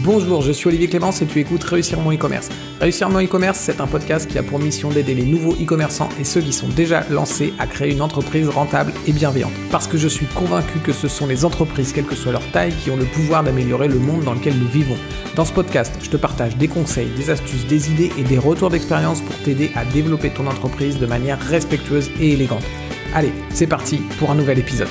Bonjour, je suis Olivier Clémence et tu écoutes Réussir mon e-commerce. Réussir mon e-commerce, c'est un podcast qui a pour mission d'aider les nouveaux e-commerçants et ceux qui sont déjà lancés à créer une entreprise rentable et bienveillante. Parce que je suis convaincu que ce sont les entreprises, quelle que soit leur taille, qui ont le pouvoir d'améliorer le monde dans lequel nous vivons. Dans ce podcast, je te partage des conseils, des astuces, des idées et des retours d'expérience pour t'aider à développer ton entreprise de manière respectueuse et élégante. Allez, c'est parti pour un nouvel épisode.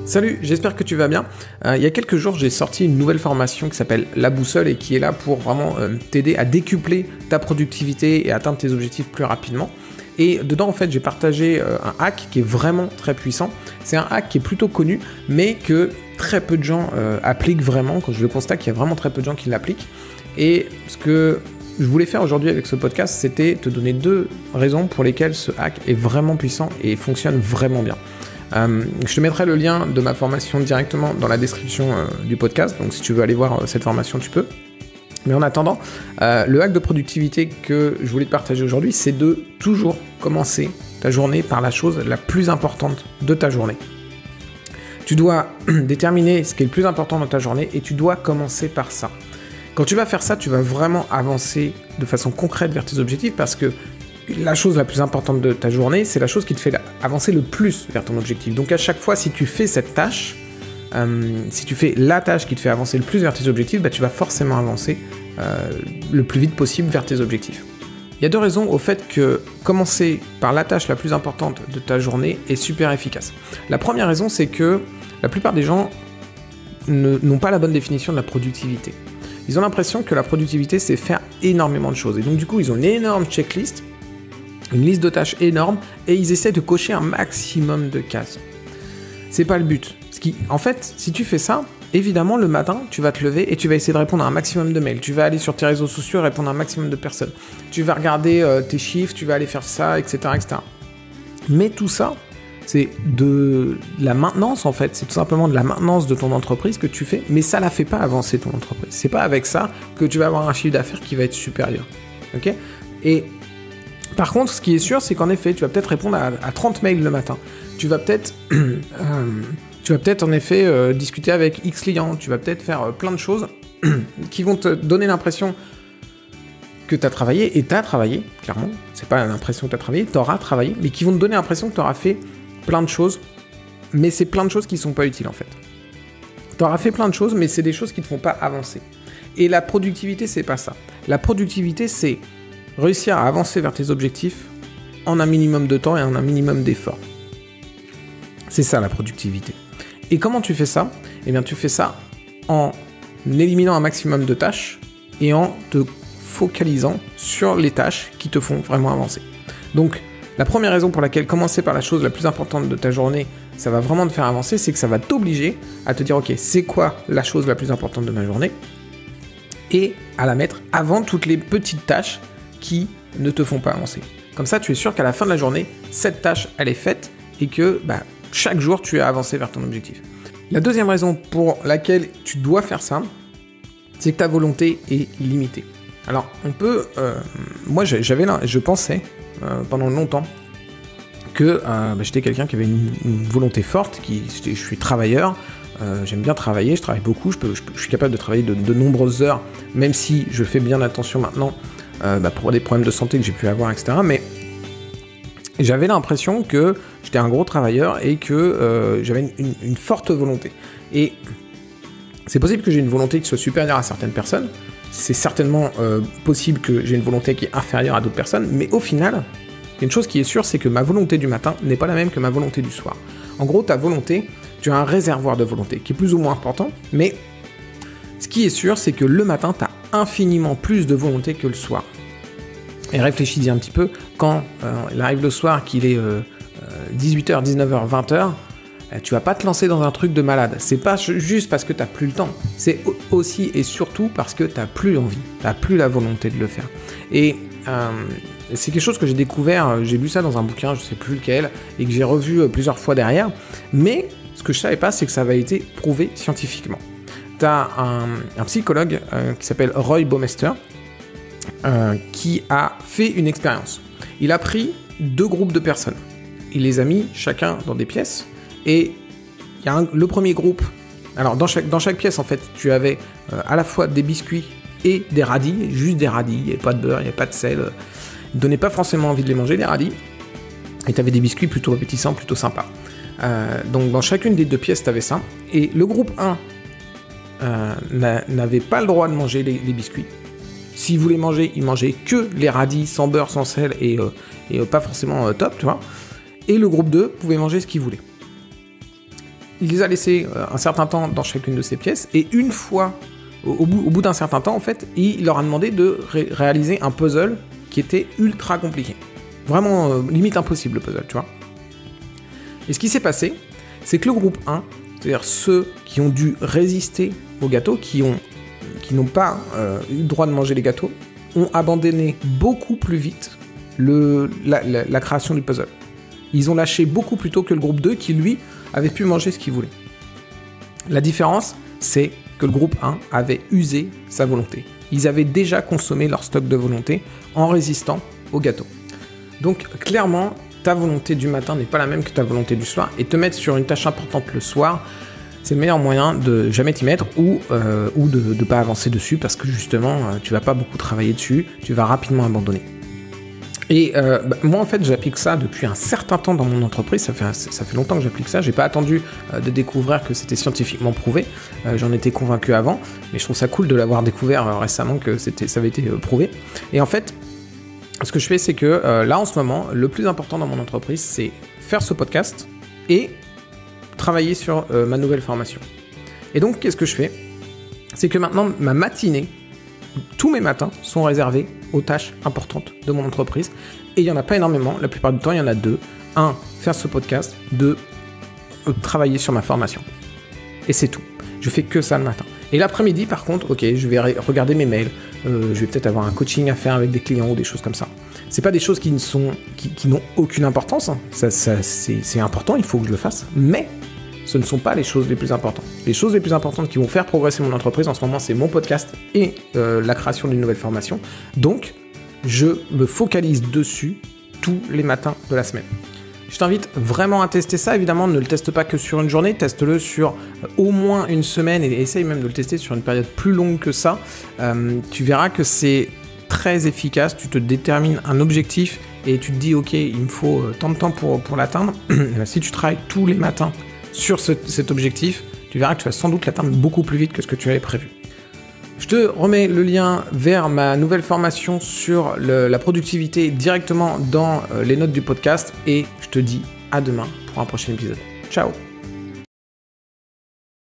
Salut, j'espère que tu vas bien. Il y a quelques jours, j'ai sorti une nouvelle formation qui s'appelle La Boussole et qui est là pour vraiment t'aider à décupler ta productivité et atteindre tes objectifs plus rapidement. Et dedans, en fait, j'ai partagé un hack qui est vraiment très puissant. C'est un hack qui est plutôt connu, mais que très peu de gens appliquent vraiment. Quand je le constate qu'il y a vraiment très peu de gens qui l'appliquent. Et ce que je voulais faire aujourd'hui avec ce podcast, c'était te donner 2 raisons pour lesquelles ce hack est vraiment puissant et fonctionne vraiment bien. Je te mettrai le lien de ma formation directement dans la description du podcast, donc si tu veux aller voir cette formation, tu peux. Mais en attendant, le hack de productivité que je voulais te partager aujourd'hui, c'est de toujours commencer ta journée par la chose la plus importante de ta journée. Tu dois déterminer ce qui est le plus important dans ta journée et tu dois commencer par ça. Quand tu vas faire ça, tu vas vraiment avancer de façon concrète vers tes objectifs parce que la chose la plus importante de ta journée, c'est la chose qui te fait avancer le plus vers ton objectif. Donc à chaque fois, si tu fais cette tâche, si tu fais la tâche qui te fait avancer le plus vers tes objectifs, tu vas forcément avancer le plus vite possible vers tes objectifs. Il y a 2 raisons au fait que commencer par la tâche la plus importante de ta journée est super efficace. La première raison, c'est que la plupart des gens n'ont pas la bonne définition de la productivité. Ils ont l'impression que la productivité, c'est faire énormément de choses. Et donc du coup, ils ont une énorme checklist, une liste de tâches énorme, et ils essaient de cocher un maximum de cases. C'est pas le but. En fait, si tu fais ça, évidemment, le matin, tu vas te lever et tu vas essayer de répondre à un maximum de mails. Tu vas aller sur tes réseaux sociaux et répondre à un maximum de personnes. Tu vas regarder tes chiffres, tu vas aller faire ça, etc., etc. Mais tout ça, c'est de la maintenance, en fait. C'est tout simplement de la maintenance de ton entreprise que tu fais, mais ça la fait pas avancer ton entreprise. C'est pas avec ça que tu vas avoir un chiffre d'affaires qui va être supérieur. Ok ? Et par contre, ce qui est sûr, c'est qu'en effet, tu vas peut-être répondre à 30 mails le matin. Tu vas peut-être en effet discuter avec X clients. Tu vas peut-être faire plein de choses qui vont te donner l'impression que tu as travaillé, et tu as travaillé, clairement. C'est pas l'impression que tu as travaillé, tu auras travaillé, mais qui vont te donner l'impression que tu auras fait plein de choses, mais c'est plein de choses qui ne sont pas utiles en fait. Tu auras fait plein de choses, mais c'est des choses qui ne te font pas avancer. Et la productivité, c'est pas ça. La productivité, c'est réussir à avancer vers tes objectifs en un minimum de temps et en un minimum d'efforts. C'est ça la productivité. Et comment tu fais ça ? Eh bien, tu fais ça en éliminant un maximum de tâches et en te focalisant sur les tâches qui te font vraiment avancer. Donc, la première raison pour laquelle commencer par la chose la plus importante de ta journée, ça va vraiment te faire avancer, c'est que ça va t'obliger à te dire, ok, c'est quoi la chose la plus importante de ma journée ? Et à la mettre avant toutes les petites tâches qui ne te font pas avancer. Comme ça, tu es sûr qu'à la fin de la journée, cette tâche, elle est faite et que chaque jour, tu as avancé vers ton objectif. La deuxième raison pour laquelle tu dois faire ça, c'est que ta volonté est limitée. Alors, on peut... moi, je pensais pendant longtemps que j'étais quelqu'un qui avait une volonté forte, je suis travailleur, j'aime bien travailler, je travaille beaucoup, je suis capable de travailler de nombreuses heures, même si je fais bien attention maintenant pour des problèmes de santé que j'ai pu avoir, etc. Mais j'avais l'impression que j'étais un gros travailleur et que j'avais une forte volonté. Et c'est possible que j'ai une volonté qui soit supérieure à certaines personnes, c'est certainement possible que j'ai une volonté qui est inférieure à d'autres personnes, mais au final, il y a une chose qui est sûre, c'est que ma volonté du matin n'est pas la même que ma volonté du soir. En gros, ta volonté, tu as un réservoir de volonté qui est plus ou moins important, mais ce qui est sûr, c'est que le matin, tu as infiniment plus de volonté que le soir. Et réfléchis-y un petit peu, quand il arrive le soir, qu'il est 18h, 19h, 20h, tu vas pas te lancer dans un truc de malade. C'est pas juste parce que t'as plus le temps, c'est aussi et surtout parce que t'as plus envie, t'as plus la volonté de le faire. Et c'est quelque chose que j'ai découvert, j'ai lu ça dans un bouquin, je sais plus lequel, et que j'ai revu plusieurs fois derrière, mais ce que je savais pas, c'est que ça avait été prouvé scientifiquement. T'as un psychologue qui s'appelle Roy Baumeister, qui a fait une expérience. Il a pris 2 groupes de personnes. Il les a mis chacun dans des pièces et y a le premier groupe. Alors dans chaque pièce en fait, tu avais à la fois des biscuits et des radis, juste des radis, il n'y avait pas de beurre, il n'y avait pas de sel, ils ne donnaient pas forcément envie de les manger les radis, et tu avais des biscuits plutôt appétissants, plutôt sympas. Donc dans chacune des deux pièces, tu avais ça, et le groupe 1 n'avait pas le droit de manger les biscuits. S'il voulait manger, il mangeait que les radis sans beurre, sans sel, et pas forcément top, tu vois. Et le groupe 2 pouvait manger ce qu'il voulait. Il les a laissés un certain temps dans chacune de ces pièces, et une fois, au bout d'un certain temps, en fait, il leur a demandé de réaliser un puzzle qui était ultra compliqué. Vraiment, limite impossible, le puzzle, tu vois. Et ce qui s'est passé, c'est que le groupe 1, c'est-à-dire ceux qui ont dû résister au gâteau, qui n'ont pas eu le droit de manger les gâteaux, ont abandonné beaucoup plus vite la création du puzzle. Ils ont lâché beaucoup plus tôt que le groupe 2 qui, lui, avait pu manger ce qu'il voulait. La différence, c'est que le groupe 1 avait usé sa volonté. Ils avaient déjà consommé leur stock de volonté en résistant au gâteau. Donc, clairement, ta volonté du matin n'est pas la même que ta volonté du soir, et te mettre sur une tâche importante le soir, c'est le meilleur moyen de jamais t'y mettre ou de ne pas avancer dessus parce que justement, tu vas pas beaucoup travailler dessus, tu vas rapidement abandonner. Et moi en fait j'applique ça depuis un certain temps dans mon entreprise, ça fait longtemps que j'applique ça, j'ai pas attendu de découvrir que c'était scientifiquement prouvé, j'en étais convaincu avant, mais je trouve ça cool de l'avoir découvert récemment que ça avait été prouvé. Et en fait, ce que je fais c'est que là en ce moment, le plus important dans mon entreprise c'est faire ce podcast et travailler sur ma nouvelle formation. Et donc qu'est-ce que je fais ? C'est que maintenant ma matinée, tous mes matins sont réservés aux tâches importantes de mon entreprise. Et il n'y en a pas énormément. La plupart du temps, il y en a deux. 1, faire ce podcast. 2, travailler sur ma formation. Et c'est tout. Je fais que ça le matin. Et l'après-midi, par contre, ok, je vais regarder mes mails. Je vais peut-être avoir un coaching à faire avec des clients ou des choses comme ça. C'est pas des choses qui n'ont aucune importance. Hein. C'est important, il faut que je le fasse. Mais ce ne sont pas les choses les plus importantes. Les choses les plus importantes qui vont faire progresser mon entreprise en ce moment, c'est mon podcast et la création d'une nouvelle formation. Donc, je me focalise dessus tous les matins de la semaine. Je t'invite vraiment à tester ça. Évidemment, ne le teste pas que sur une journée, teste-le sur au moins une semaine et essaye même de le tester sur une période plus longue que ça. Tu verras que c'est très efficace. Tu te détermines un objectif et tu te dis, ok, il me faut tant de temps pour l'atteindre. Si tu travailles tous les matins sur cet objectif, tu verras que tu vas sans doute l'atteindre beaucoup plus vite que ce que tu avais prévu. Je te remets le lien vers ma nouvelle formation sur la productivité directement dans les notes du podcast et je te dis à demain pour un prochain épisode. Ciao!